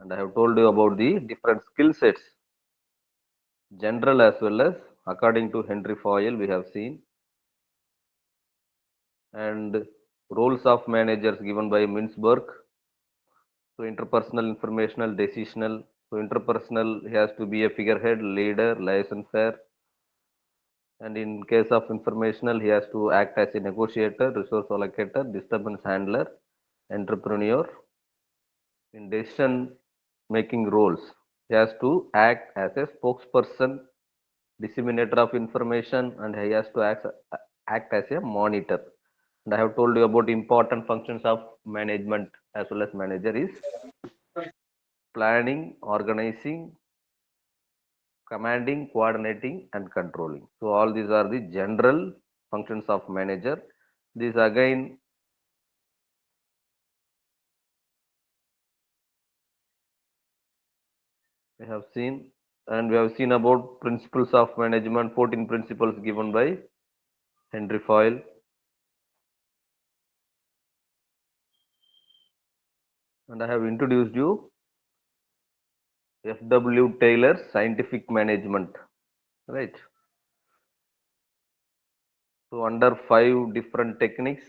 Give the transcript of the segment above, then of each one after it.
and I have told you about the different skill sets, general as well as according to Henry Foyle, we have seen, and roles of managers given by Mintzberg. So, interpersonal, informational, decisional. So, interpersonal, he has to be a figurehead, leader, licensor, and in case of informational, he has to act as a negotiator, resource allocator, disturbance handler, entrepreneur. In decision making roles, he has to act as a spokesperson, disseminator of information, and he has to act as a monitor. And I have told you about important functions of management as well as manager is planning, organizing, commanding, coordinating, and controlling. So all these are the general functions of manager. These again we have seen, and we have seen about principles of management, 14 principles given by Henry Foyle. And I have introduced you F.W. Taylor's scientific management, right? So under 5 different techniques,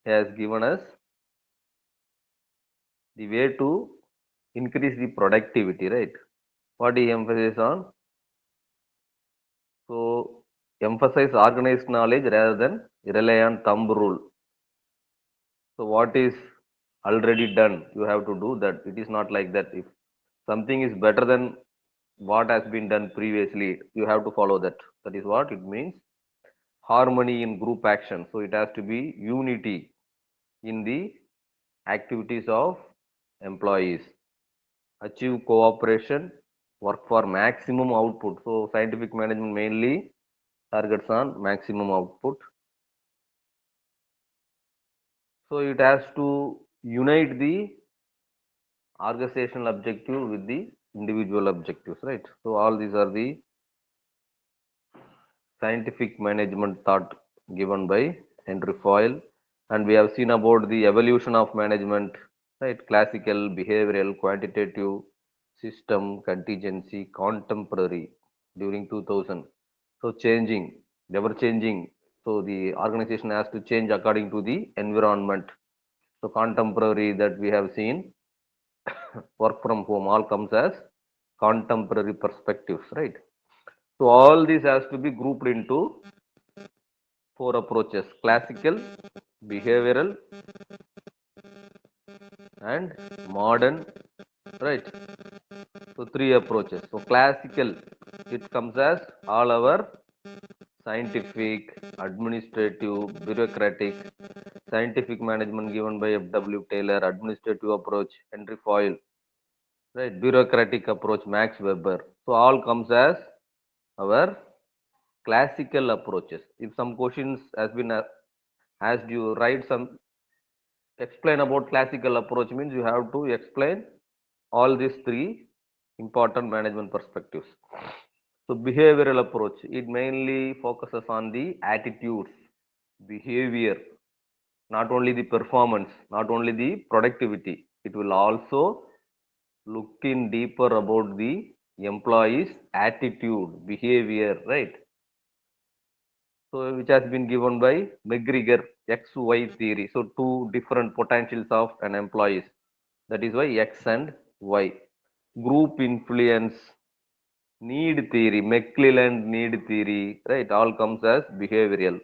he has given us the way to increase the productivity, right? What he emphasizes on? So emphasize organized knowledge rather than rely on thumb rule. So what is already done, you have to do that. It is not like that. If something is better than what has been done previously, you have to follow that. That is what it means. Harmony in group action. So it has to be unity in the activities of employees. Achieve cooperation, work for maximum output. So scientific management mainly targets on maximum output. So it has to unite the organizational objective with the individual objectives, right? So all these are the scientific management thought given by Henry Foyle, and we have seen about the evolution of management, right? Classical, behavioral, quantitative, system, contingency, contemporary during 2000. So changing, ever changing. So the organization has to change according to the environment. So contemporary that we have seen, work from home, all comes as contemporary perspectives, right? So all this has to be grouped into 4 approaches: classical, behavioral, and modern, right? So 3 approaches. So classical, it comes as all our scientific, administrative, bureaucratic, scientific management given by F.W. Taylor, administrative approach Henry Foyle, right? Bureaucratic approach Max Weber. So all comes as our classical approaches. If some questions has been asked, you write some explain about classical approach, means you have to explain all these 3 important management perspectives. So behavioral approach, it mainly focuses on the attitudes, behavior, not only the performance, not only the productivity. It will also look in deeper about the employees' attitude, behavior, right? So which has been given by McGregor XY theory. So 2 different potentials of an employees. That is why X and Y. Group influence, need theory, McClelland need theory, right? All comes as behavioral.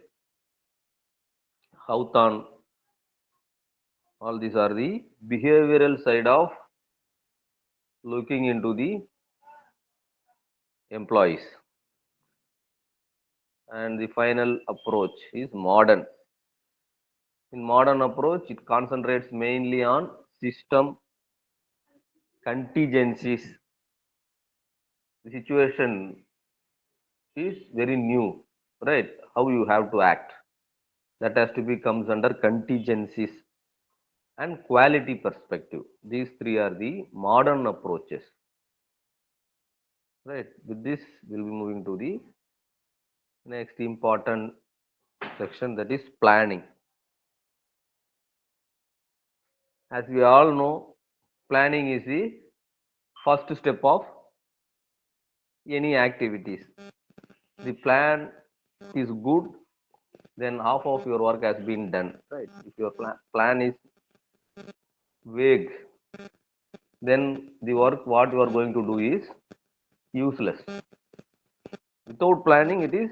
Hawthorne, all these are the behavioral side of looking into the employees. And the final approach is modern. In modern approach, it concentrates mainly on system contingencies. The situation is very new, right? How you have to act. That has to be comes under contingencies and quality perspective. These 3 are the modern approaches, right? With this, we'll be moving to the next important section, that is planning. As we all know, planning is the first step of any activities. The plan is good, then half of your work has been done, right? If your plan is vague, then the work what you are going to do is useless. Without planning, it is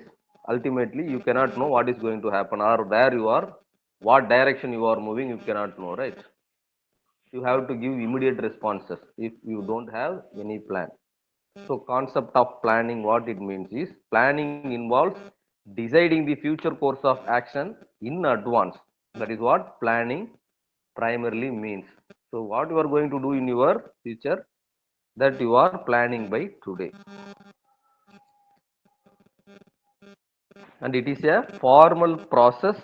ultimately you cannot know what is going to happen or where you are, what direction you are moving, you cannot know, right? You have to give immediate responses if you don't have any plan. So concept of planning, what it means is planning involves deciding the future course of action in advance. That is what planning primarily means. So what you are going to do in your future, that you are planning by today. And it is a formal process,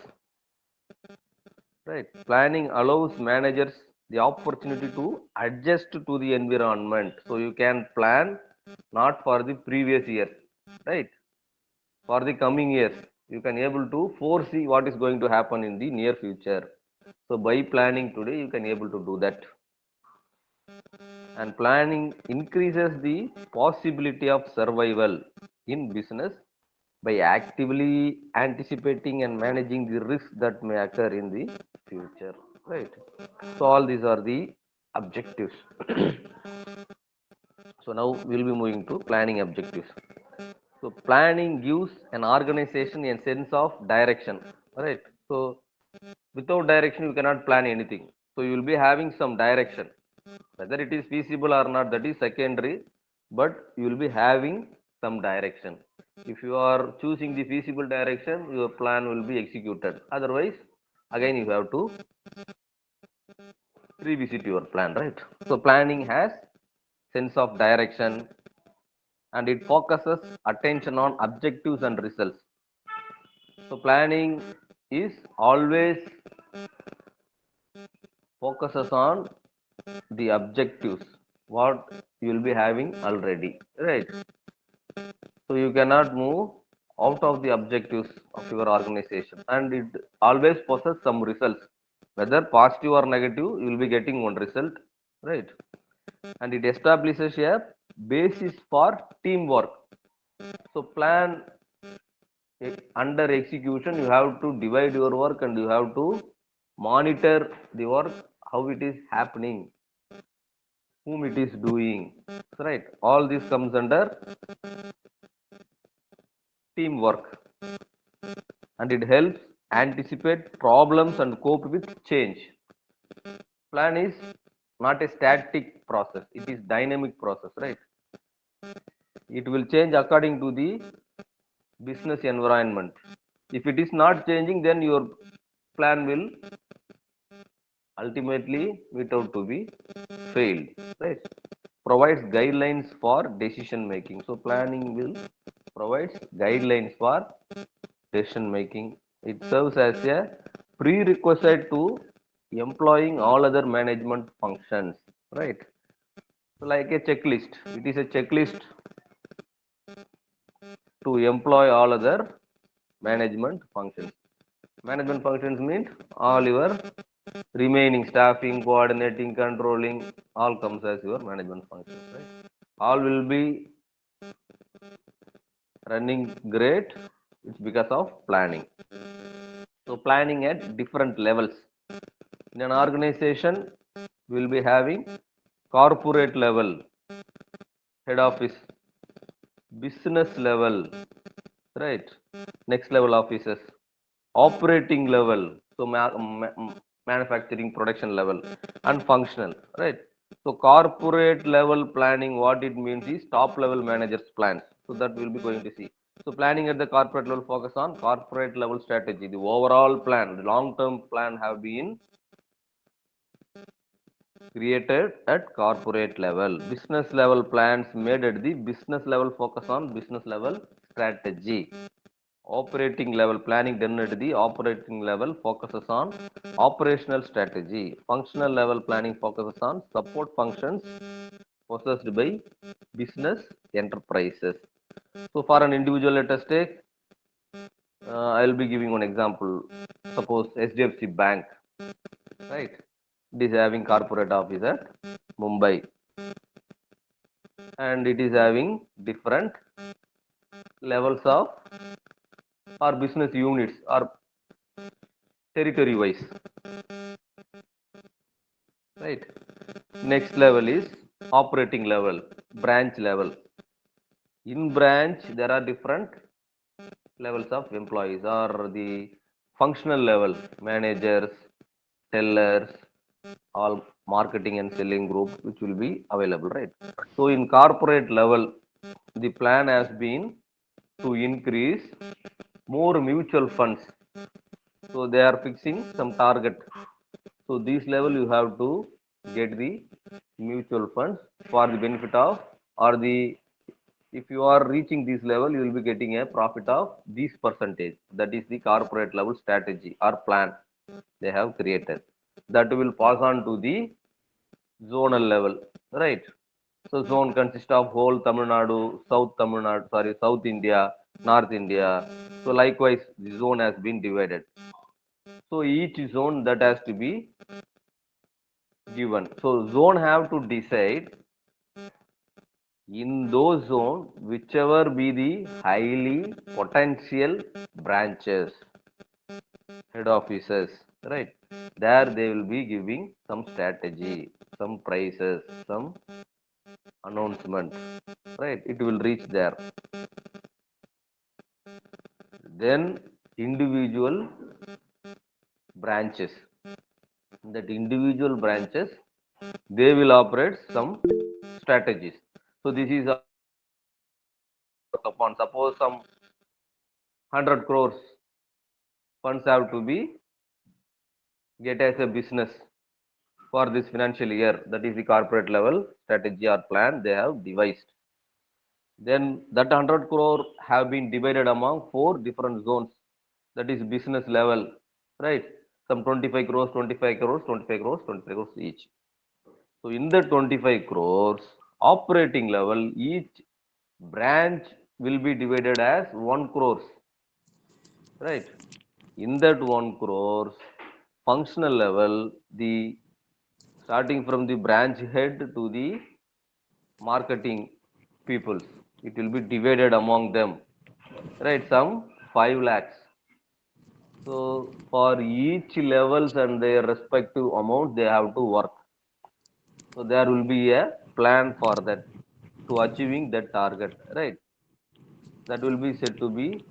right? Planning allows managers the opportunity to adjust to the environment. So you can plan not for the previous year, right? For the coming years, you can able to foresee what is going to happen in the near future. So by planning today, you can able to do that. And planning increases the possibility of survival in business by actively anticipating and managing the risks that may occur in the future, right? So all these are the objectives. So now we'll be moving to planning objectives. So planning gives an organization a sense of direction, right? So without direction, you cannot plan anything. So you will be having some direction. Whether it is feasible or not, that is secondary, but you will be having some direction. If you are choosing the feasible direction, your plan will be executed. Otherwise, again you have to revisit your plan, right? So planning has sense of direction and it focuses attention on objectives and results. So planning is always focuses on the objectives what you will be having already, right? So you cannot move out of the objectives of your organization, and it always possesses some results, whether positive or negative. You will be getting one result, right? And it establishes a basis for teamwork. So plan under execution, you have to divide your work and you have to monitor the work, how it is happening, whom it is doing, right? All this comes under teamwork, and it helps anticipate problems and cope with change. Plan is not a static process, it is dynamic process, right? It will change according to the business environment. If it is not changing, then your plan will ultimately meet out to be failed, right? Provides guidelines for decision making. So planning will provides guidelines for decision making. It serves as a prerequisite to employing all other management functions, right? So like a checklist, it is a checklist to employ all other management functions. Management functions means all your remaining staffing, coordinating, controlling, all comes as your management functions, right? All will be running great. It's because of planning. So planning at different levels. In an organization, we will be having corporate level, head office, business level, right? Next level offices, operating level, so manufacturing production level, and functional, right? So corporate level planning, what it means is top level managers plans. So that we'll be going to see. So planning at the corporate level focus on corporate level strategy, the overall plan, the long term plan have been created at corporate level. Business level plans made at the business level focus on business level strategy. Operating level planning done at the operating level focuses on operational strategy. Functional level planning focuses on support functions possessed by business enterprises. So for an individual, let us take, I will be giving one example. Suppose HDFC Bank, right? It is having corporate office at Mumbai, and it is having different levels of or business units or territory wise, right? Next level is operating level, branch level. In branch, there are different levels of employees or the functional level, managers, tellers, all marketing and selling group which will be available, right? So in corporate level, the plan has been to increase more mutual funds. So they are fixing some target. So this level you have to get the mutual funds for the benefit of or the if you are reaching this level you will be getting a profit of this percentage. That is the corporate level strategy or plan they have created. That will pass on to the zonal level, right? So zone consists of whole Tamil Nadu, sorry, South India, North India. So likewise, the zone has been divided. So each zone that has to be given. So zone have to decide in those zone whichever be the highly potential branches, head offices, right? There they will be giving some strategy, some prices, some announcement, right? It will reach there. Then individual branches. That individual branches, they will operate some strategies. So this is upon suppose some 100 crores funds have to be get as a business for this financial year. That is the corporate level strategy or plan they have devised. Then that 100 crore have been divided among four different zones. That is business level, right? Some 25 crores, 25 crores, 25 crores, 25 crores each. So in the 25 crores operating level, each branch will be divided as 1 crores, right? In that 1 crores functional level, the starting from the branch head to the marketing peoples, it will be divided among them, right? Some 5 lakhs. So for each levels and their respective amount, they have to work. So there will be a plan for that to achieving that target, right? That will be said to be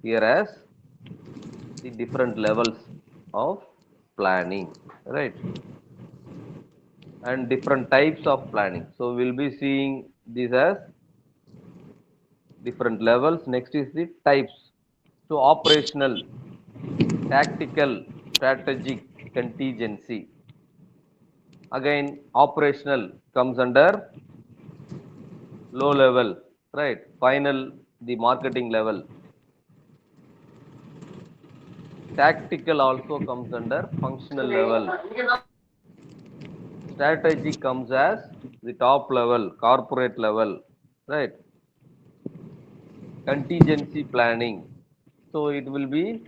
here as the different levels of planning, right? And different types of planning. So we'll be seeing this as different levels. Next is the types. So operational, tactical, strategic, contingency. Again, operational comes under low level, right? Final, the marketing level. Tactical also comes under functional level. Strategy comes as the top level, corporate level, right? Contingency planning. So it will be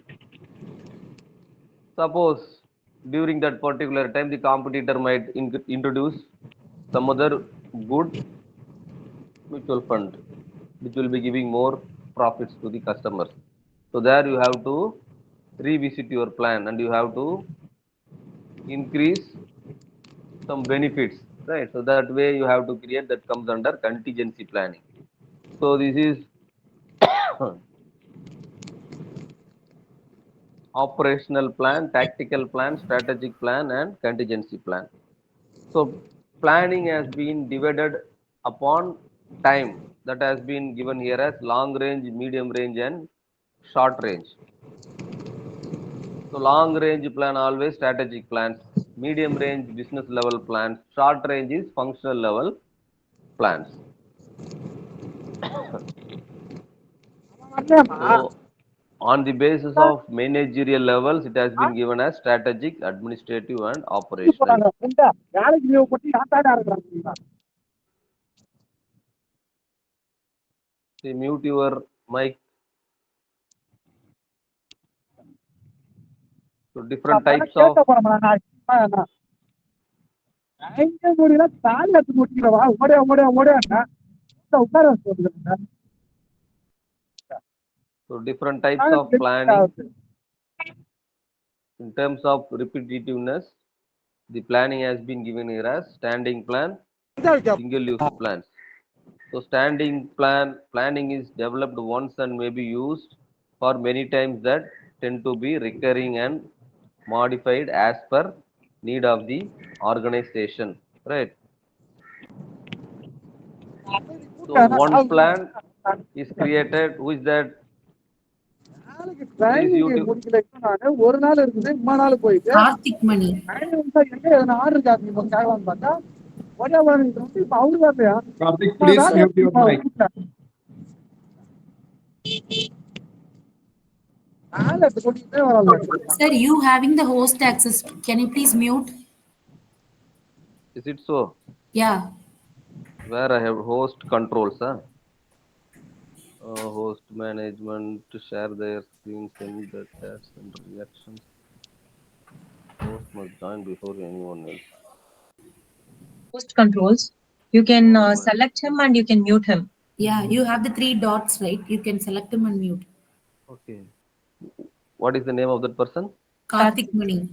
suppose during that particular time the competitor might introduce some other good mutual fund which will be giving more profits to the customers. So there you have to revisit your plan and you have to increase some benefits, right? So that way you have to create that comes under contingency planning. So this is operational plan, tactical plan, strategic plan, and contingency plan. So planning has been divided upon time that has been given here as long range, medium range, and short range. So long range plan always strategic plans, medium range business level plans, short range is functional level plans. So on the basis of managerial levels, it has been given as strategic, administrative, and operational. See, mute your mic. So different types of எங்க முடியல தாலி எடுத்து முடிக்கிறவா ஓடியா உட்கார வச்சு. So different types of planning. In terms of repetitiveness, the planning has been given here as standing plan, single use plans. So standing planning is developed once and may be used for many times that tend to be recurring and modified as per need of the organization, right? So one plan is created. Who is that? Please YouTube. முடிக்கல ஒரு நாள் இருக்குது 3 நாள் போயிட்டு கார்த்திக் மணி எங்க எதனா order copy கேட்கலான்னு பார்த்தா ஒரே வாரம் இப்ப அவரு வரலையா Karthik, please mute your mic. sir, you having the host access, can you please mute? Is it so? Yeah. Where I have host controls, huh? Host management to share their screen, send the tests and reactions. Host must join before anyone else. Host controls. You can select him and you can mute him. Yeah, you have the 3 dots, right? You can select him and mute. Okay. What is the name of that person? Karthik Mani.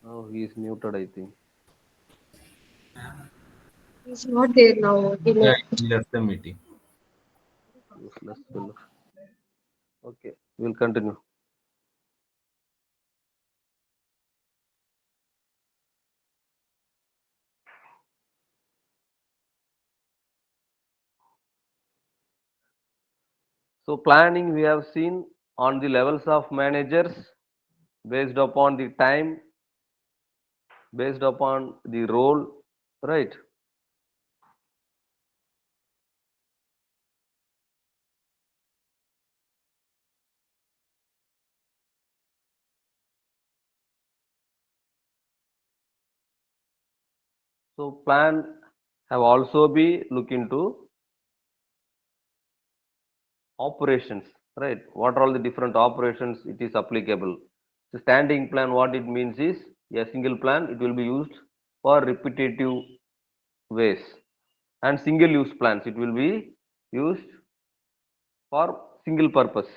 Oh, he is muted, I think. He's not there now. Yeah, he left the meeting. Useless fellow. Okay, we'll continue. So planning we have seen on the levels of managers based upon the time, based upon the role, right? So plan have also be look into operations, right? What are all the different operations it is applicable? The standing plan, what it means is a single plan, it will be used for repetitive ways, and single use plans, it will be used for single purpose.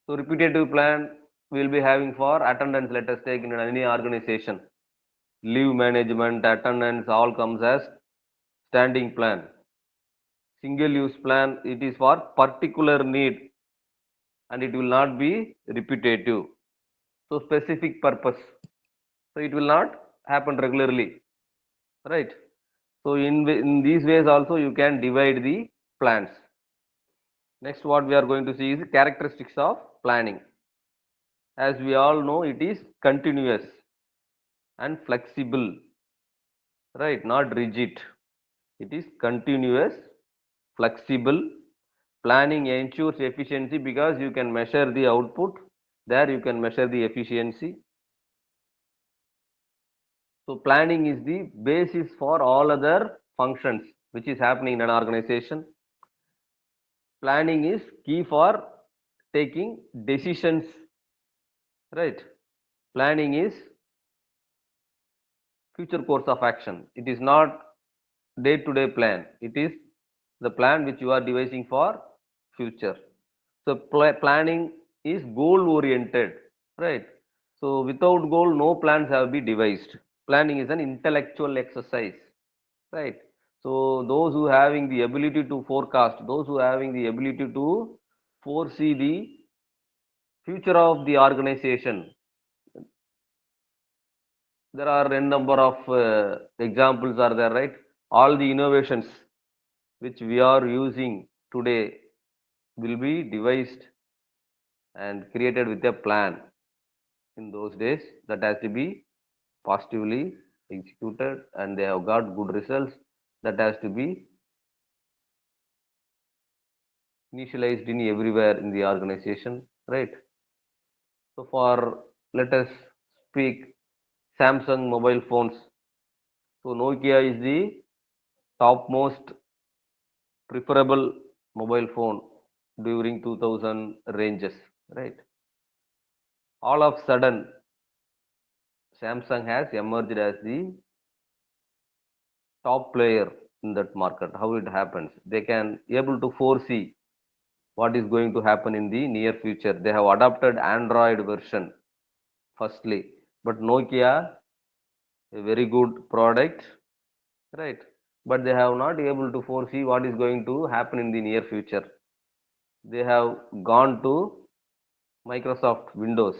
So repetitive plan we will be having for attendance, let us take in any organization, leave management, attendance, all comes as standing plan. Single use plan, it is for particular need and it will not be repetitive. So specific purpose. So it will not happen regularly, right? So in these ways also you can divide the plans. Next what we are going to see is characteristics of planning. As we all know, it is continuous and flexible, right? Not rigid. It is continuous, flexible. Planning ensures efficiency because you can measure the output. There you can measure the efficiency. So planning is the basis for all other functions which is happening in an organization. Planning is key for taking decisions, right? Planning is future course of action. It is not day-to-day plan. It is the plan which you are devising for future. So planning is goal-oriented, right? So without goal, no plans have been devised. Planning is an intellectual exercise, right? So those who having the ability to forecast, those who having the ability to foresee the future of the organization, there are n number of examples are there, right? All the innovations which we are using today will be devised and created with a plan. In those days, that has to be positively executed and they have got good results. That has to be initialized in everywhere in the organization, right? So for, let us speak Samsung mobile phones. So Nokia is the topmost preferable mobile phone during 2000 ranges, right? All of sudden Samsung has emerged as the top player in that market. How it happens? They can able to foresee what is going to happen in the near future. They have adopted Android version firstly, but Nokia, a very good product, right? But they have not able to foresee what is going to happen in the near future. They have gone to Microsoft Windows,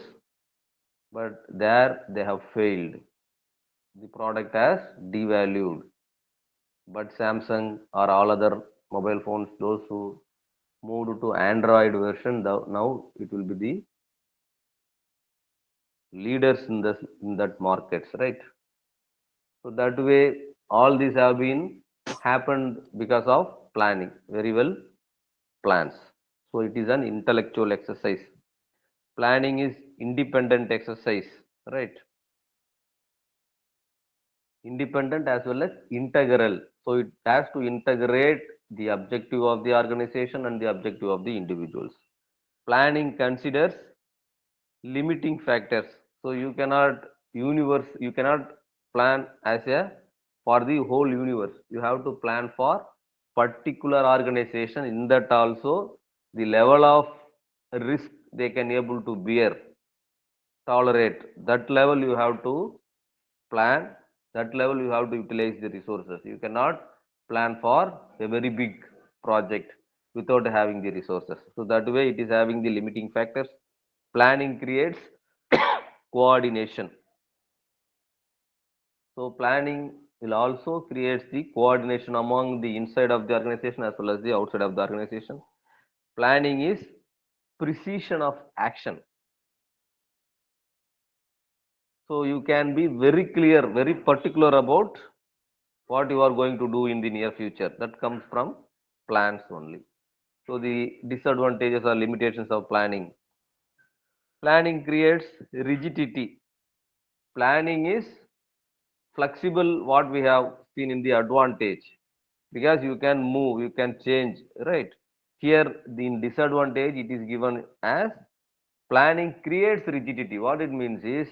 but there they have failed. The product has devalued. But Samsung or all other mobile phones, those who moved to Android version, now it will be the leaders in that markets, right? So that way, all these have been happened because of planning. Very well plans. So it is an intellectual exercise. Planning is independent exercise, right? Independent as well as integral. So it has to integrate the objective of the organization and the objective of the individuals. Planning considers limiting factors. So you cannot plan as a for the whole universe. You have to plan for particular organization. In that also the level of risk they can able to bear, tolerate. That level you have to plan. That level you have to utilize the resources. You cannot plan for a very big project without having the resources. So that way it is having the limiting factors. Planning creates coordination. So planning will also create the coordination among the inside of the organization as well as the outside of the organization. Planning is precision of action. So you can be very clear, very particular about what you are going to do in the near future. That comes from plans only. So the disadvantages or limitations of planning. Planning creates rigidity. Planning is flexible, what we have seen in the advantage, because you can move, you can change, right? Here the disadvantage it is given as planning creates rigidity. What it means is,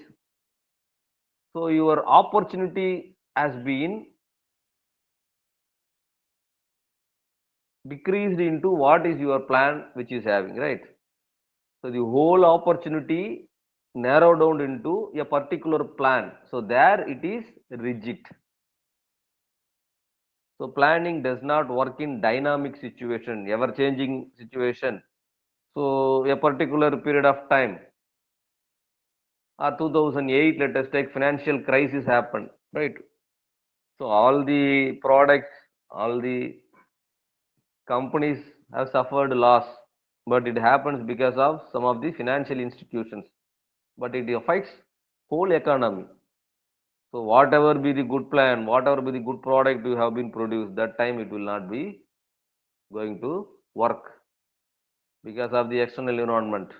so your opportunity has been decreased into what is your plan which is having, right? So the whole opportunity narrowed down into a particular plan. So there it is rigid. So planning does not work in dynamic situation, ever changing situation. So a particular period of time, 2008, let us take financial crisis happened, right? So all the products, all the companies have suffered loss, but it happens because of some of the financial institutions, but it affects whole economy. So whatever be the good plan, whatever be the good product you have been produced, that time it will not be going to work because of the external environment,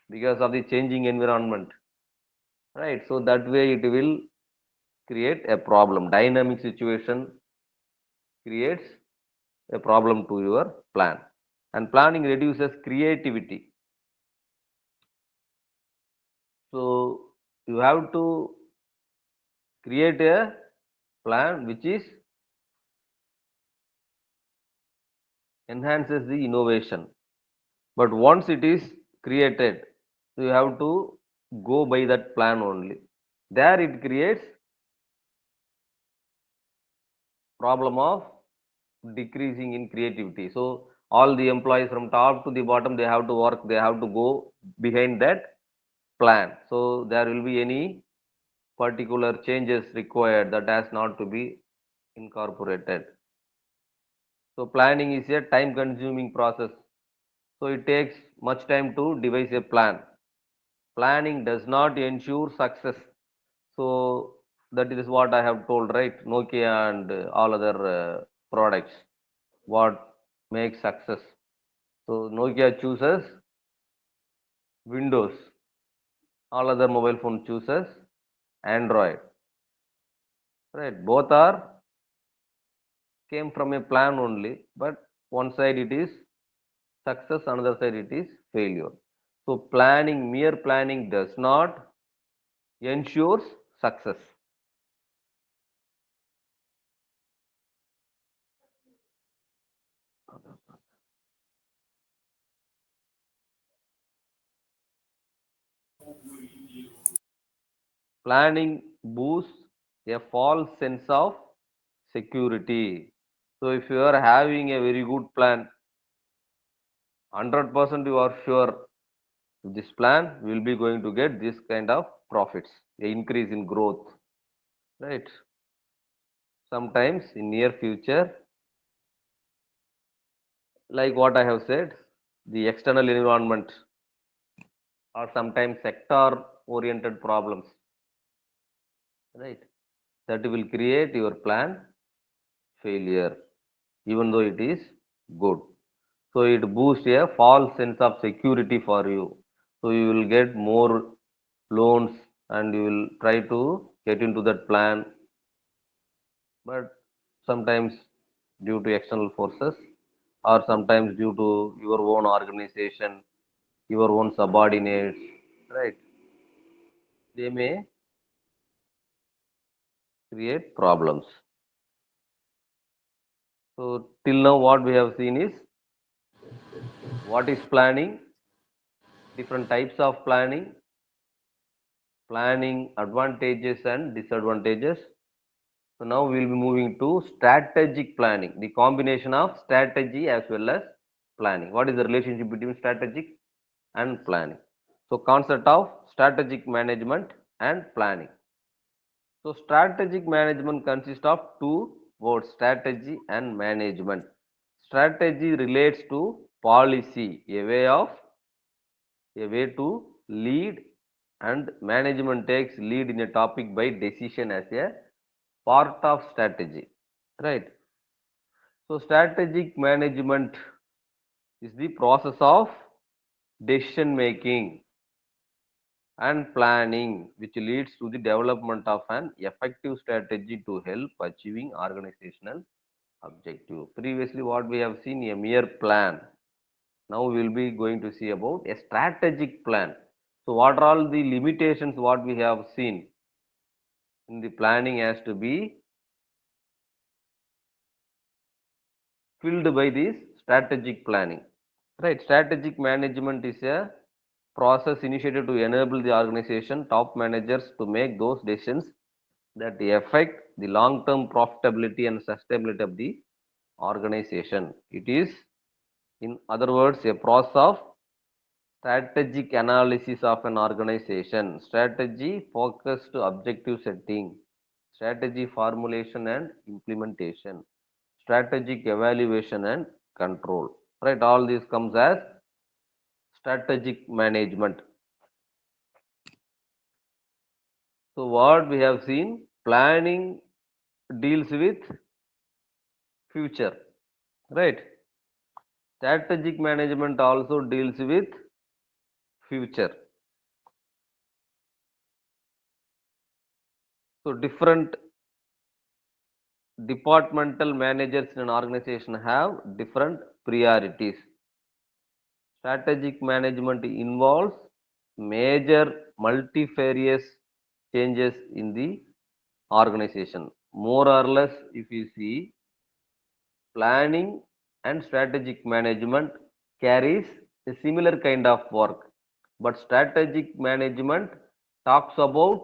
because of the changing environment, right? So that way it will create a problem. Dynamic situation creates a problem to your plan, and planning reduces creativity. So you have to create a plan which is enhances the innovation. But once it is created, you have to go by that plan only. There it creates problem of decreasing in creativity. So all the employees from top to the bottom, they have to work, they have to go behind that plan. So there will be any particular changes required that has not to be incorporated. So planning is a time consuming process. So it takes much time to devise a plan. Planning does not ensure success. So that is what I have told, right? Nokia and all other products. What makes success? So Nokia chooses Windows. All other mobile phone chooses Android. Right? Both are came from a plan only, but one side it is success, another side it is failure. So planning, mere planning does not ensures success. Planning boosts a false sense of security. So if you are having a very good plan, 100% you are sure this plan will be going to get this kind of profits, a increase in growth, right? Sometimes in near future, like what I have said, the external environment or sometimes sector oriented problems, right? That will create your plan failure, even though it is good. So it boosts a false sense of security for you. So you will get more loans and you will try to get into that plan. But sometimes due to external forces or sometimes due to your own organization, your own subordinates, right? They may create problems. So till now what we have seen is what is planning, different types of planning, planning advantages and disadvantages. So now we will be moving to strategic planning, the combination of strategy as well as planning. What is the relationship between strategic and planning? So concept of strategic management and planning. So strategic management consists of two words, strategy and management. Strategy relates to policy, a way to lead, and management takes lead in a topic by decision as a part of strategy, right? So strategic management is the process of decision making and planning which leads to the development of an effective strategy to help achieving organizational objective. Previously what we have seen a mere plan. Now we will be going to see about a strategic plan. So what are all the limitations what we have seen in the planning has to be filled by this strategic planning, right? Strategic management is a process initiated to enable the organization top managers to make those decisions that affect the long term profitability and sustainability of the organization. It is, in other words, a process of strategic analysis of an organization, strategy focused objective setting, strategy formulation and implementation, strategic evaluation and control, right? All this comes as strategic management. So what we have seen, planning deals with future, right? Strategic management also deals with future. So different departmental managers in an organization have different priorities. Strategic management involves major multifarious changes in the organization. More or less, if you see, planning and strategic management carries a similar kind of work, but strategic management talks about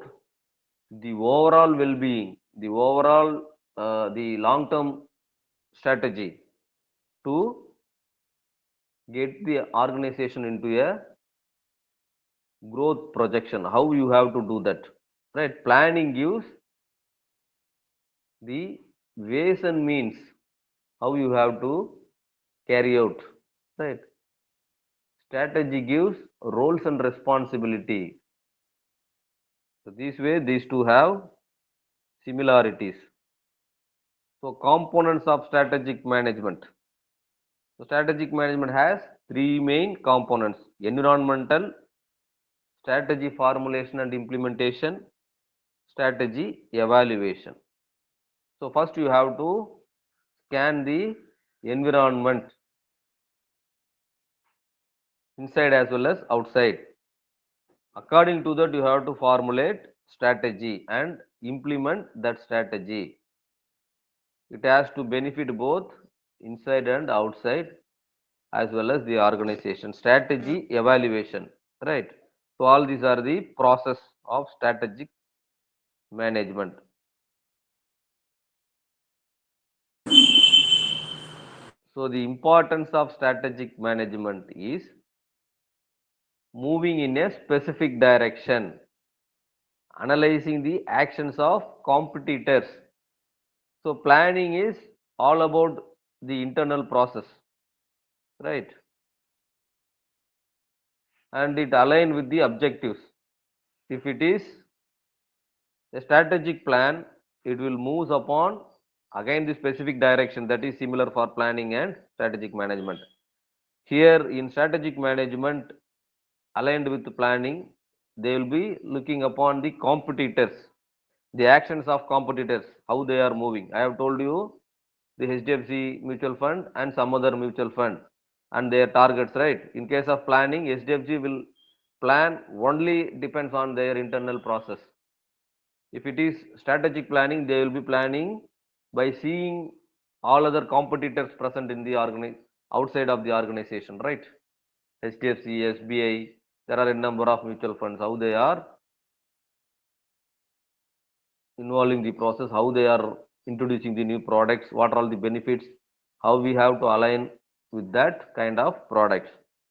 the overall well-being, the overall the long-term strategy to get the organization into a growth projection. How you have to do that, right? Planning gives the ways and means how you have to carry out, right? Strategy gives roles and responsibility. So this way these two have similarities. So components of strategic management. So strategic management has three main components: environmental, strategy formulation and implementation, strategy evaluation. So first you have to scan the environment inside as well as outside. According to that you have to formulate strategy and implement that strategy. It has to benefit both inside and outside as well as the organization. Strategy evaluation, right? So all these are the process of strategic management. So the importance of strategic management is moving in a specific direction, analyzing the actions of competitors. So planning is all about the internal process, right? And it align with the objectives. If it is a strategic plan, it will move upon again the specific direction that is similar for planning and strategic management. Here in strategic management, aligned with planning, they will be looking upon the competitors, the actions of competitors, how they are moving. I have told you the HDFC mutual fund and some other mutual fund and their targets, right? In case of planning, HDFC will plan only depends on their internal process. If it is strategic planning, they will be planning by seeing all other competitors present in the outside of the organization, right? HDFC, SBI, there are a number of mutual funds, how they are involving the process, how they are introducing the new products, what are all the benefits, how we have to align with that kind of products.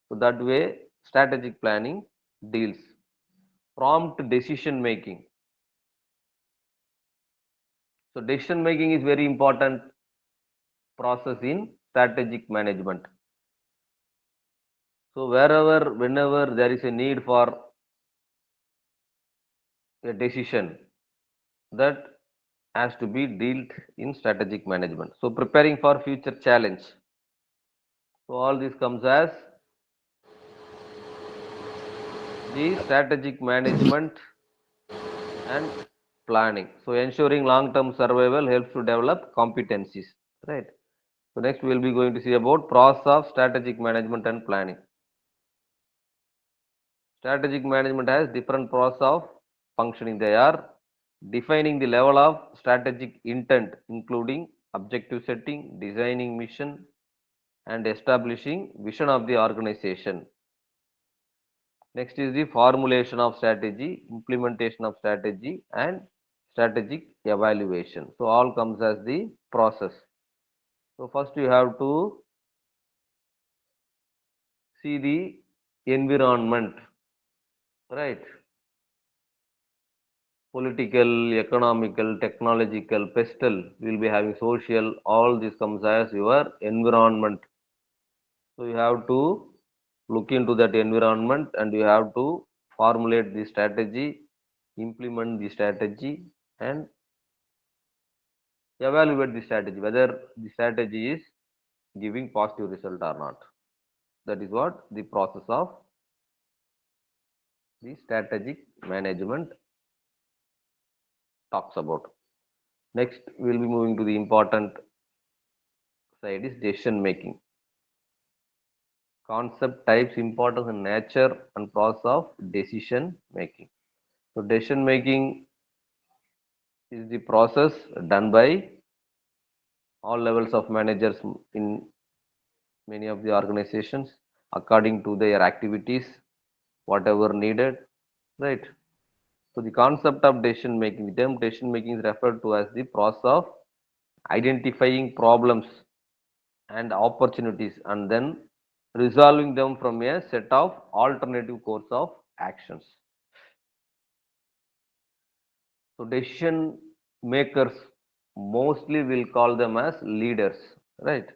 So that way, strategic planning deals. Prompt decision making. So decision making is very important process in strategic management. So wherever, whenever there is a need for a decision, that has to be dealt in strategic management. So preparing for future challenge. So all this comes as the strategic management and planning. So ensuring long-term survival helps to develop competencies, right? So next we will be going to see about process of strategic management and planning. Strategic management has different process of functioning. They are defining the level of strategic intent, including objective setting, designing mission, and establishing vision of the organization. Next is the formulation of strategy, implementation of strategy, and strategic evaluation. So all comes as the process. So first you have to see the environment, right? Political, economical, technological, pestle, we will be having social, all this comes as your environment. So you have to look into that environment and you have to formulate the strategy, implement the strategy, and evaluate the strategy, whether the strategy is giving positive result or not. That is what the process of the strategic management talks about. Next, we will be moving to the important side is decision making. Concept, types, importance, and nature and process of decision making. So decision making is the process done by all levels of managers in many of the organizations according to their activities, whatever needed, right? So the concept of decision making, the term decision making is referred to as the process of identifying problems and opportunities and then resolving them from a set of alternative course of actions. So decision makers mostly will call them as leaders, right?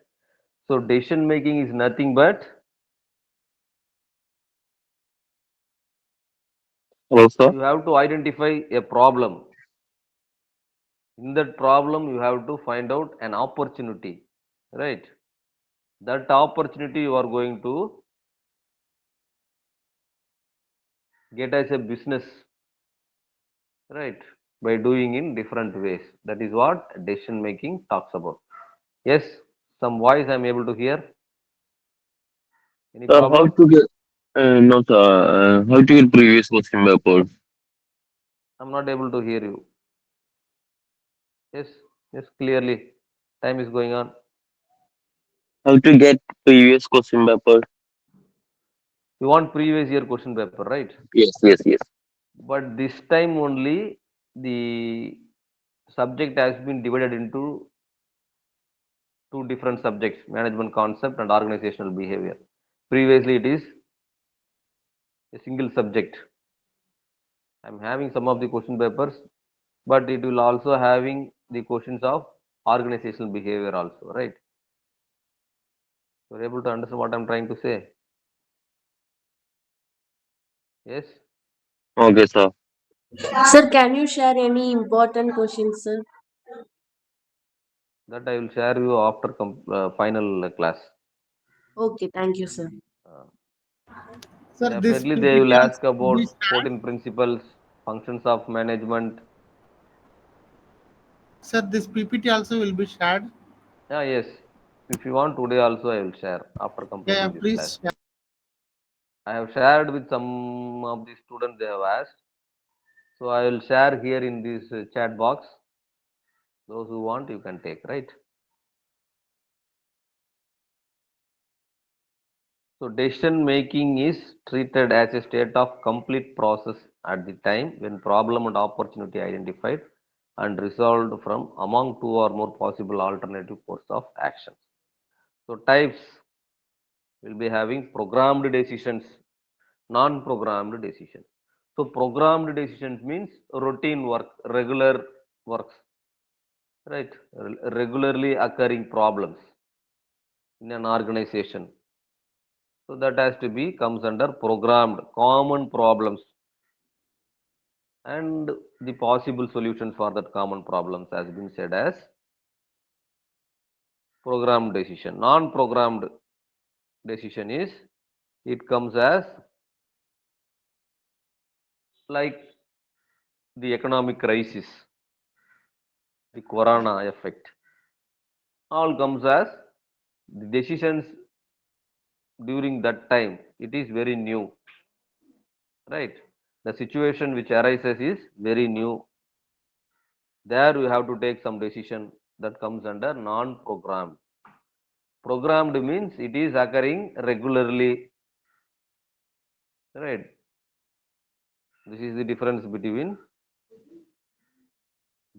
So decision making is nothing but Hello, sir. you have to identify a problem. In that problem, you have to find out an opportunity, right? That opportunity you are going to get as a business, right? By doing in different ways. That is what decision making talks about. Yes, some voice I am able to hear. Any Sir, how problem? to get no, sir. How to get previous question paper? I'm not able to hear you. Yes, yes, clearly. Time is going on. How to get previous question paper? You want previous year question paper, right? Yes, yes, yes. But this time only the subject has been divided into two different subjects: management concept and organizational behavior. Previously, it is a single subject. I'm having some of the question papers, but it will also having the questions of organizational behavior also, right? You're able to understand what I'm trying to say? Yes. Okay, sir. Sir, can you share any important questions, sir? That I will share you after final class. Okay, thank you, sir. Sir, this Definitely, they will PPT ask also will be about shared. 14 principles, functions of management. Sir, this PPT also will be shared. Yeah, yes. If you want today also, I will share after Yeah, completing this class. please share. I have shared with some of the students they have asked. So I will share here in this chat box. Those who want, you can take, right? So decision making is treated as a state of complete process at the time when problem and opportunity identified and resolved from among two or more possible alternative course of action. So types will be having programmed decisions, non-programmed decisions. So programmed decisions means routine work, regular works, right? Regularly occurring problems in an organization. So that has to be comes under programmed common problems and the possible solutions for that common problems has been said as programmed decision. Non-programmed decision is it comes as like the economic crisis, the corona effect, all comes as the decisions during that time. It is very new, right? The situation which arises is very new. There you have to take some decision that comes under non-programmed. Programmed means it is occurring regularly, right? This is the difference between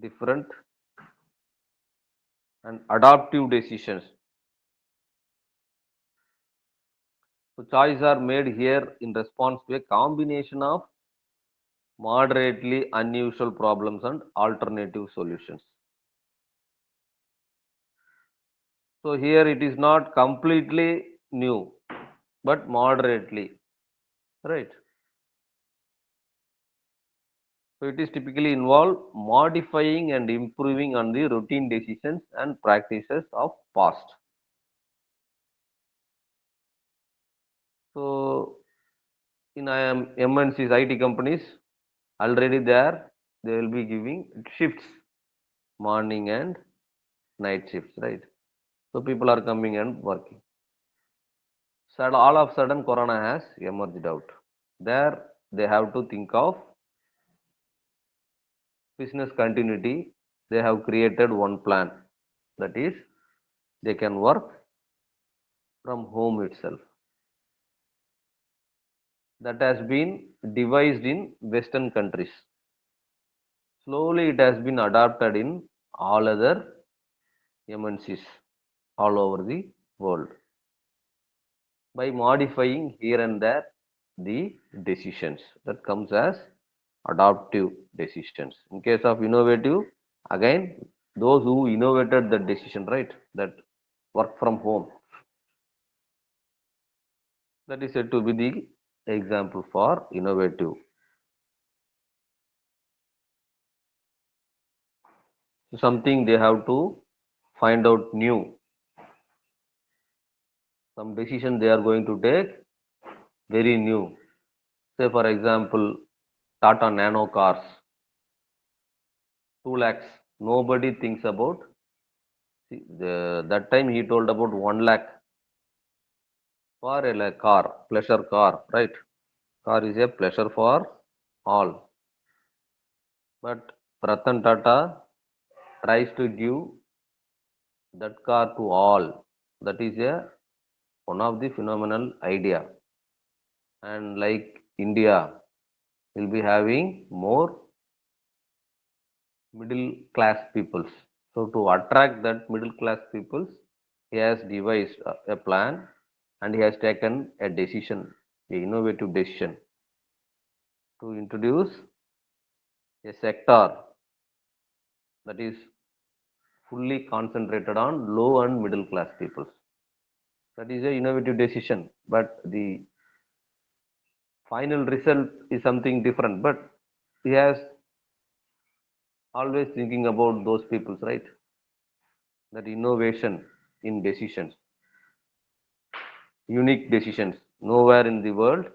different and adaptive decisions. So choices are made here in response to a combination of moderately unusual problems and alternative solutions. So here it is not completely new, but moderately, right? So it is typically involve modifying and improving on the routine decisions and practices of past. So in MNCs, IT companies, already there they will be giving shifts, morning and night shifts, right? So people are coming and working. So all of a sudden corona has emerged out. There they have to think of business continuity. They have created one plan, that is they can work from home itself. That has been devised in Western countries. Slowly it has been adopted in all other MNCs all over the world by modifying here and there the decisions. That comes as adaptive decisions. In case of innovative, again those who innovated the decision, right, that work from home, that is said to be the example for innovative. So something they have to find out new, some decision they are going to take very new. Say for example, Tata Nano cars, 2 lakhs. Nobody thinks about. See, that time he told about 1 lakh for a car, pleasure car, right? Car is a pleasure for all. But Ratan Tata tries to give that car to all. That is one of the phenomenal idea. And like India will be having more middle class peoples. So to attract that middle class peoples, he has devised a plan and he has taken a decision, a innovative decision to introduce a sector that is fully concentrated on low and middle class peoples. That is a innovative decision, but the final result is something different. But he has always thinking about those peoples, right? That innovation in decisions, unique decisions. Nowhere in the world,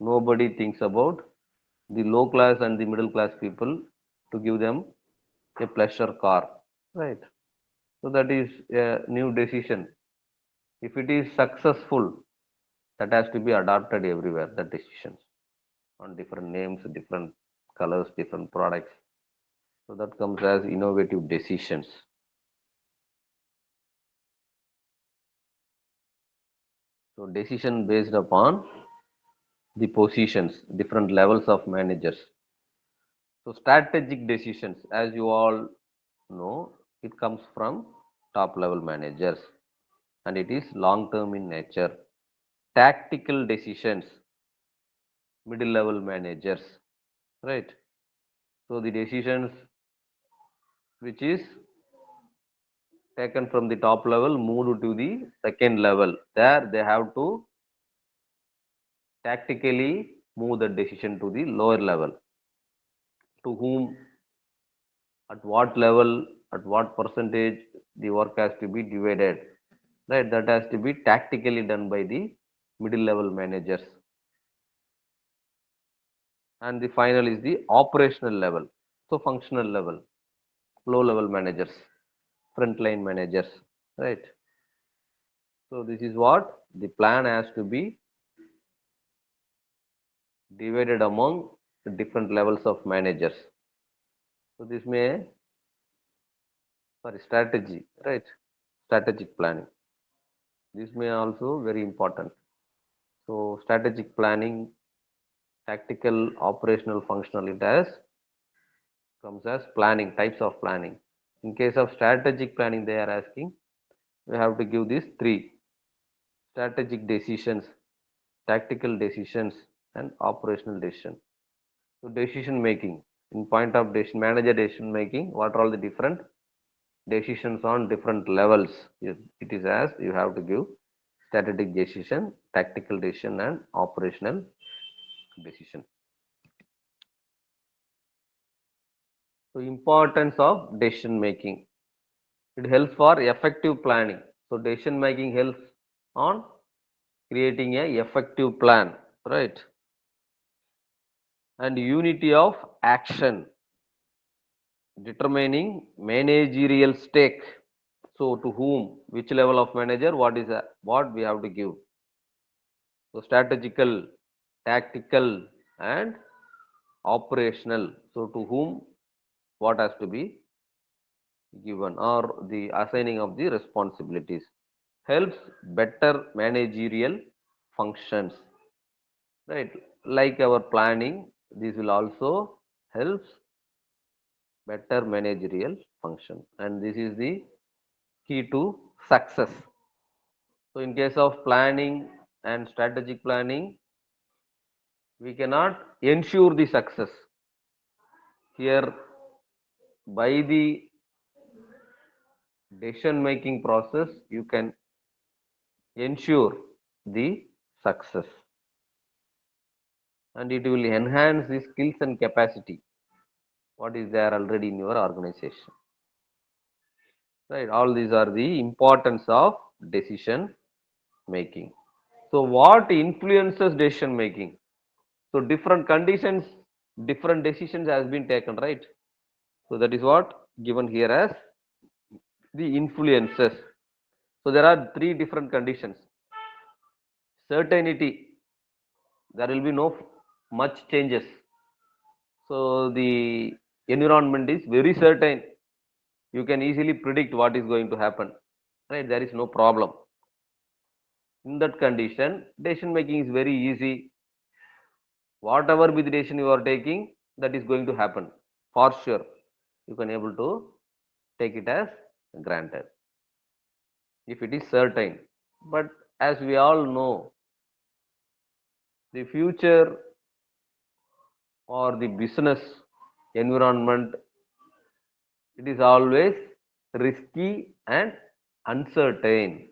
nobody thinks about the low class and the middle class people to give them a pleasure car, right? So that is a new decision. If it is successful, that has to be adopted everywhere. The decisions on different names, different colors, different products. So that comes as innovative decisions. So decision based upon the positions, different levels of managers. So strategic decisions, as you all know, it comes from top level managers and it is long term in nature. Tactical decisions, middle level managers, right? So the decisions which is taken from the top level moved to the second level. There they have to tactically move the decision to the lower level. To whom, at what level, at what percentage the work has to be divided. Right, that has to be tactically done by the middle level managers. And the final is the operational level. So functional level, low level managers, frontline managers, right? So this is what the plan has to be divided among the different levels of managers. So this may, sorry, strategy, right? Strategic planning. This may also very important. So strategic planning, tactical, operational, functional, it has comes as planning, types of planning. In case of strategic planning, they are asking, we have to give these three: strategic decisions, tactical decisions, and operational decision. So decision making, in point of decision, manager decision making, what are all the different decisions on different levels? It is as you have to give strategic decision, tactical decision, and operational decision. So importance of decision making. It helps for effective planning. So decision making helps on creating a effective plan, right? And unity of action, determining managerial stake. So to whom, which level of manager, what we have to give. So strategical, tactical, and operational. So to whom, what has to be given, or the assigning of the responsibilities helps better managerial functions, right? Like our planning, this will also helps better managerial function, and this is the key to success. So in case of planning and strategic planning, we cannot ensure the success here. By the decision making process, you can ensure the success, and it will enhance the skills and capacity what is there already in your organization, right? All these are the importance of decision making. So what influences decision making? So different conditions, different decisions has been taken, right? So that is what given here as the influences. So there are three different conditions. Certainty, there will be no much changes. So the environment is very certain, you can easily predict what is going to happen, right? There is no problem. In that condition, decision making is very easy. Whatever be the decision you are taking, that is going to happen for sure. You can able to take it as granted if it is certain. But as we all know, the future or the business environment, it is always risky and uncertain,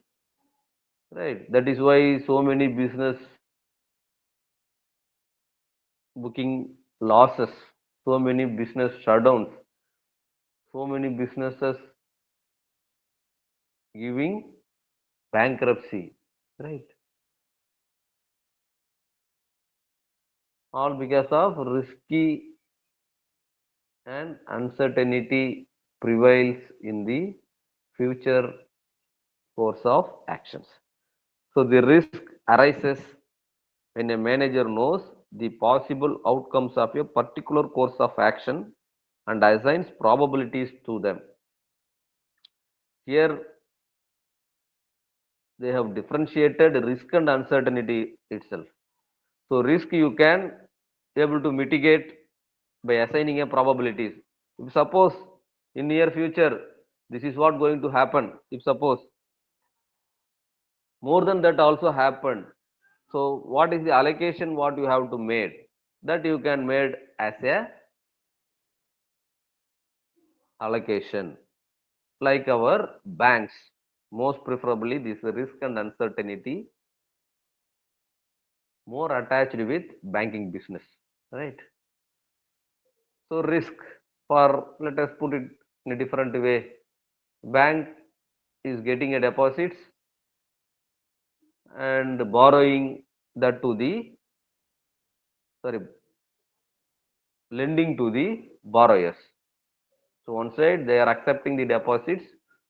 right? That is why so many business booking losses, so many business shutdowns, so many businesses giving bankruptcy, right? All because of risky and uncertainty prevails in the future course of actions. So the risk arises when a manager knows the possible outcomes of a particular course of action and assigns probabilities to them. Here they have differentiated risk and uncertainty itself. So risk you can able to mitigate by assigning a probabilities. If suppose in near future this is what going to happen, if suppose more than that also happened, so what is the allocation what you have to made, that you can made as a allocation, like our banks, most preferably this risk and uncertainty more attached with banking business, right? So risk, for let us put it in a different way, bank is getting a deposits and borrowing that to the, sorry, lending to the borrowers. So one side they are accepting the deposits,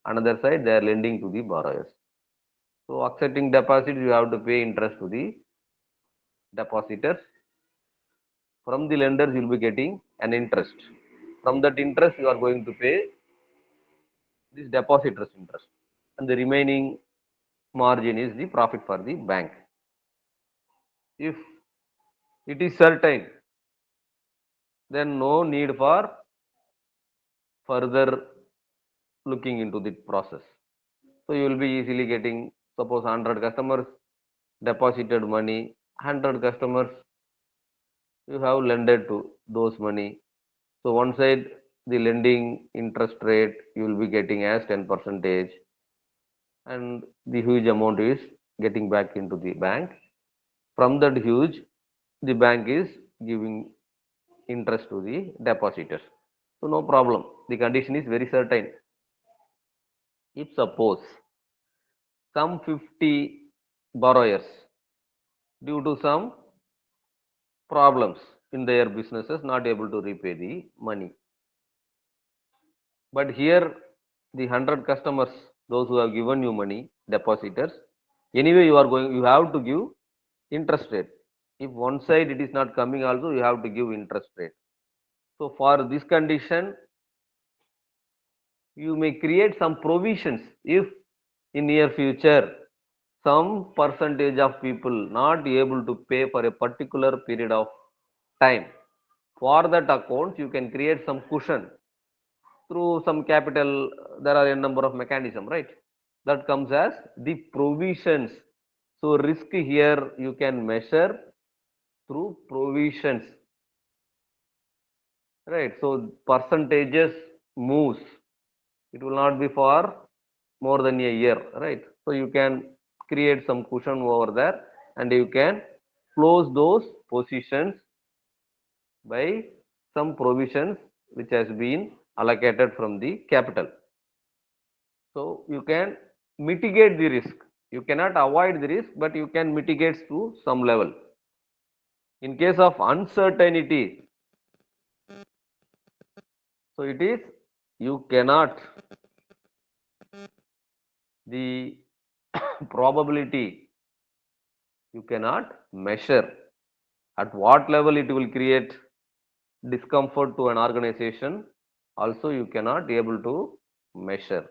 another side they are lending to the borrowers. So accepting deposits, you have to pay interest to the depositors. From the lenders, you will be getting an interest. From that interest, you are going to pay this depositors interest, and the remaining margin is the profit for the bank. If it is certain, then no need for further looking into the process. So you will be easily getting, suppose 100 customers deposited money, 100 customers you have lended to those money. So one side the lending interest rate you will be getting as 10%, and the huge amount is getting back into the bank. From that huge, the bank is giving interest to the depositors. So no problem. The condition is very certain. If suppose some 50 borrowers due to some problems in their businesses not able to repay the money, but here the 100 customers, those who have given you money, depositors, anyway you have to give interest rate. If one side it is not coming also, you have to give interest rate. So for this condition, you may create some provisions if in near future some percentage of people not able to pay for a particular period of time. For that account, you can create some cushion through some capital. There are a number of mechanisms, right? That comes as the provisions. So risk here you can measure through provisions, right? So percentages moves, it will not be for more than a year, right? So you can create some cushion over there, and you can close those positions by some provisions which has been allocated from the capital. So you can mitigate the risk. You cannot avoid the risk, but you can mitigate to some level. In case of uncertainty, so it is you cannot, the probability you cannot measure at what level it will create discomfort to an organization, also you cannot able to measure.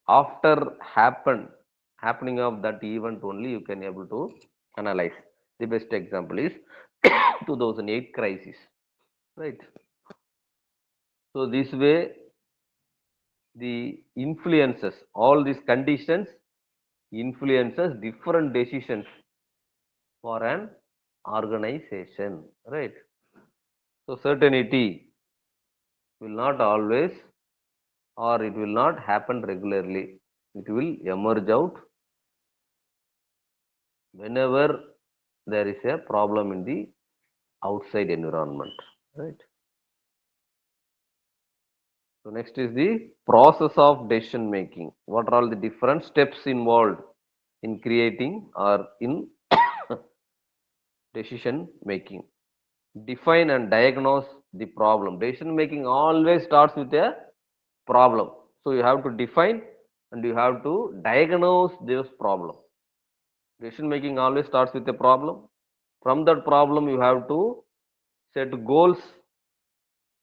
After happening of that event only you can able to analyze. The best example is 2008 crisis, right? So this way the influences, all these conditions influences different decisions for an organization, right? So certainty will not always, or it will not happen regularly. It will emerge out whenever there is a problem in the outside environment, right? So next is the process of decision making. What are all the different steps involved in creating or in decision making? Define and diagnose the problem. Decision making always starts with a problem. So you have to define and you have to diagnose this problem. Decision making always starts with a problem. From that problem, you have to set goals,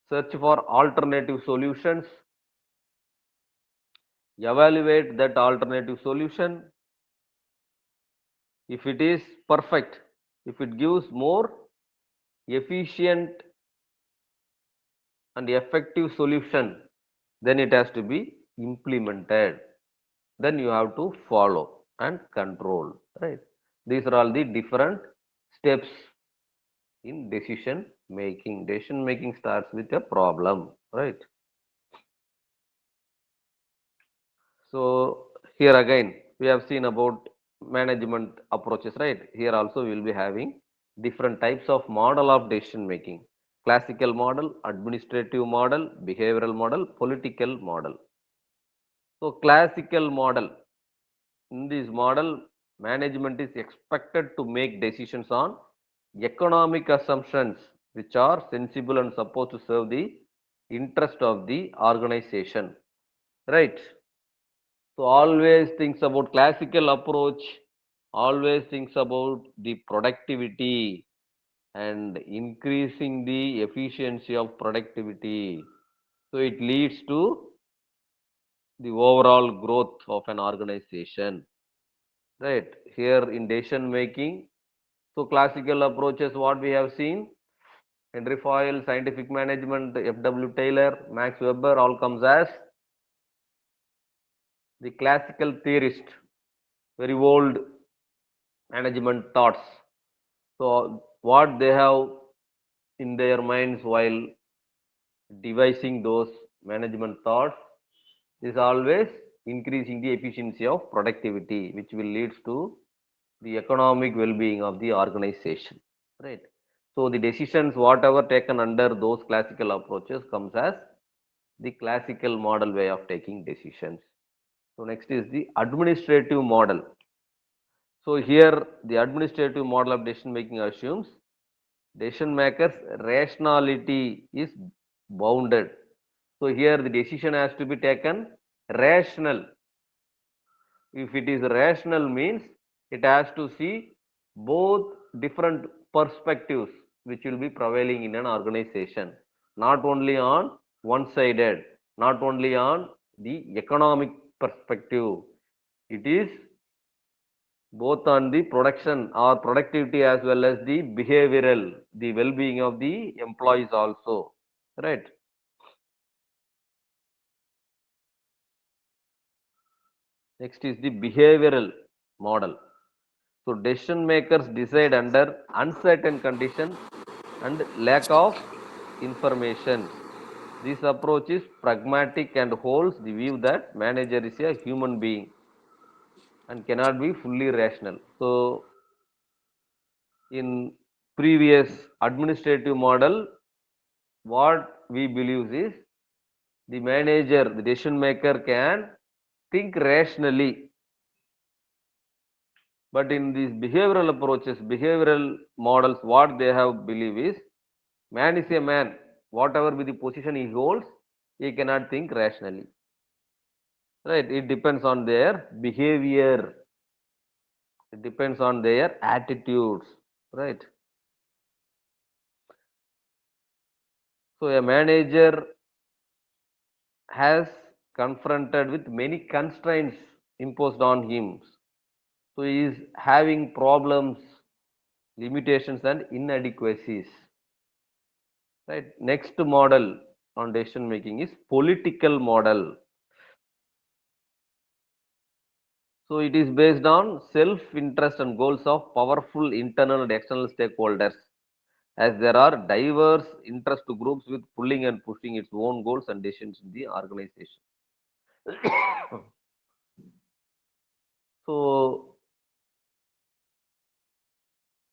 search for alternative solutions, evaluate that alternative solution. If it is perfect, if it gives more efficient and effective solution, then it has to be implemented. Then you have to follow and control, right? These are all the different steps in decision making. Decision making starts with a problem, right? So here again we have seen about management approaches, right? Here also we will be having different types of model of decision making: classical model, administrative model, behavioral model, political model. So classical model, in this model management is expected to make decisions on economic assumptions which are sensible and supposed to serve the interest of the organization, right? So always thinks about classical approach, always thinks about the productivity and increasing the efficiency of productivity. So it leads to the overall growth of an organization, right? Here in decision making, so classical approaches what we have seen, Henry Foyle, scientific management, F.W. Taylor, Max Weber, all comes as the classical theorist, very old management thoughts. So what they have in their minds while devising those management thoughts is always increasing the efficiency of productivity, which will lead to the economic well-being of the organization, right? So the decisions whatever taken under those classical approaches comes as the classical model way of taking decisions. So next is the administrative model. So here the administrative model of decision making assumes decision makers rationality is bounded. So here the decision has to be taken rational. If it is rational means it has to see both different perspectives which will be prevailing in an organization, not only on one sided, not only on the economic perspective. It is both on the production or productivity as well as the behavioral, the well-being of the employees also, right? Next is the behavioral model. So decision makers decide under uncertain conditions and lack of information. This approach is pragmatic and holds the view that manager is a human being and cannot be fully rational. So in previous administrative model, what we believe is the manager, the decision maker can think rationally. But in these behavioral approaches, behavioral models, what they have believe is man is a man. Whatever be the position he holds, he cannot think rationally. Right? It depends on their behavior. It depends on their attitudes. Right? So a manager has confronted with many constraints imposed on him. So he is having problems, limitations, and inadequacies. Right. Next model on decision making is political model. So it is based on self-interest and goals of powerful internal and external stakeholders, as there are diverse interest groups with pulling and pushing its own goals and decisions in the organization. So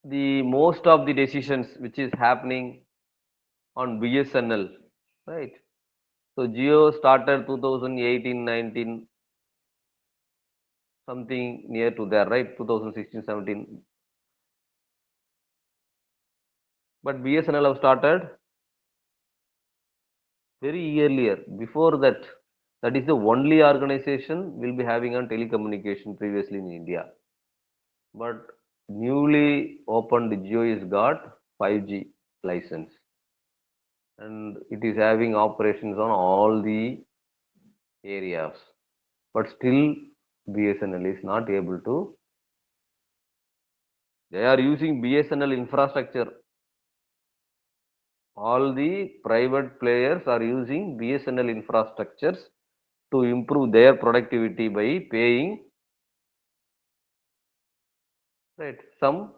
the most of the decisions which is happening on BSNL, right? So Geo started 2018-19, something near to there, right? 2016-17. But BSNL have started very earlier. Before that, that is the only organization will be having on telecommunication previously in India. But newly opened Jio is got 5G license, and it is having operations on all the areas. But still, BSNL is not able to. They are using BSNL infrastructure. All the private players are using BSNL infrastructures to improve their productivity by paying, right, some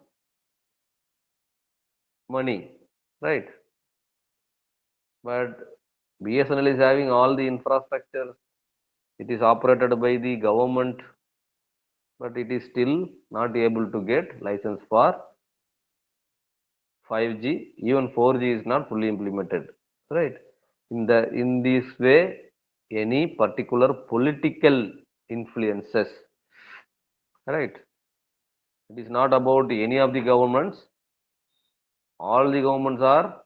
money, right? But BSNL is having all the infrastructure. It is operated by the government, but it is still not able to get license for 5G. Even 4G is not fully implemented, right? In this way, any particular political influences, right? It is not about any of the governments. All the governments are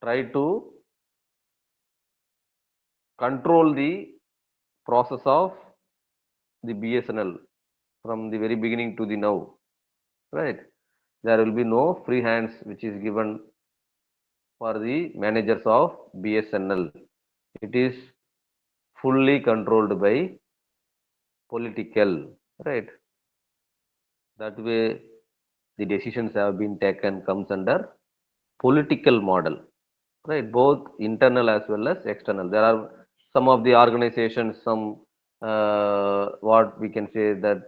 try to control the process of the BSNL from the very beginning to the now, right? There will be no free hands which is given for the managers of BSNL. It is fully controlled by political, right? That way, the decisions have been taken comes under political model, right? Both internal as well as external. There are some of the organizations, some what we can say that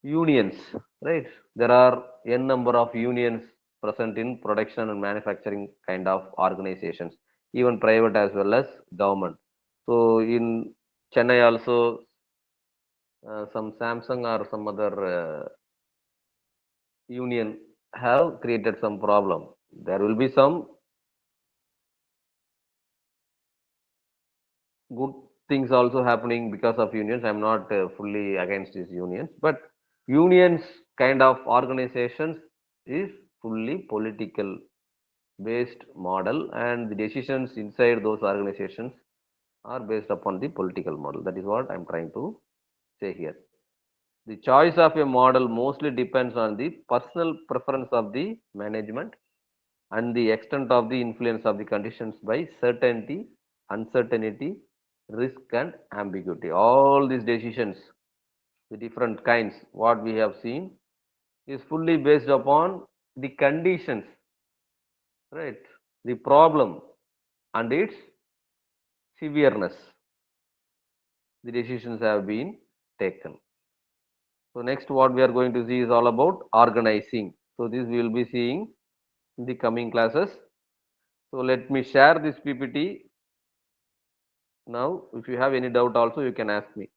unions, right? There are n number of unions present in production and manufacturing kind of organizations, even private as well as government. So in Chennai also, some Samsung or some other union have created some problem. There will be some good things also happening because of unions. I'm not fully against these unions, but unions kind of organizations is fully political based model, and the decisions inside those organizations are based upon the political model. That is what I'm trying to say here. The choice of a model mostly depends on the personal preference of the management and the extent of the influence of the conditions by certainty, uncertainty, risk, and ambiguity. All these decisions, the different kinds, what we have seen, is fully based upon the conditions, right? The problem and its severeness. The decisions have been taken. So next, what we are going to see is all about organizing. So this we will be seeing in the coming classes. So let me share this PPT. Now, if you have any doubt also, you can ask me.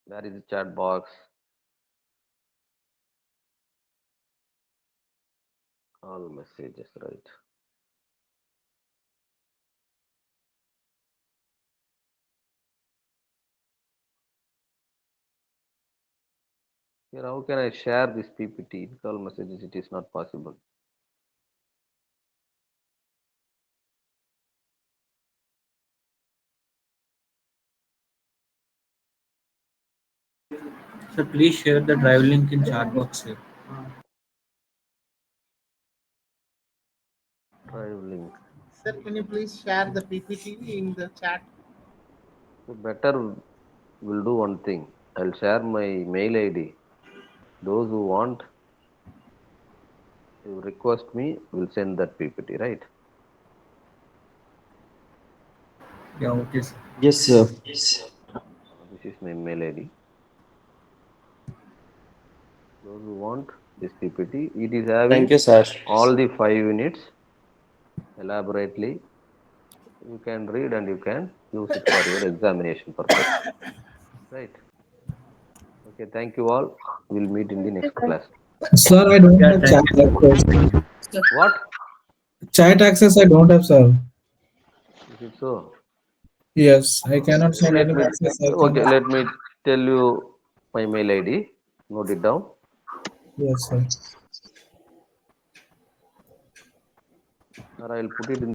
Where is the chat box? All messages, right? Here, how can I share this PPT? With all messages, it is not possible. So please share the drive link in chat box here. Sir, can you please share the PPT in the chat? So better will do one thing. I'll share my mail ID. Those who want, you request me, will send that PPT, right? Yeah, okay, sir. Yes, sir. This is my mail ID. Those who want this PPT, it is having Thank you, sir. all the 5 units elaborately. You can read and you can use it for your examination purpose. Right. Okay, thank you all. We'll meet in the next class. Sir, I don't Yeah, have thank chat access. What? Chat access I don't have, sir. Is it so? Yes, I cannot send Let any me, message. I okay, cannot. let me tell you my mail ID. Note it down. Yes, sir. Or I'll put it in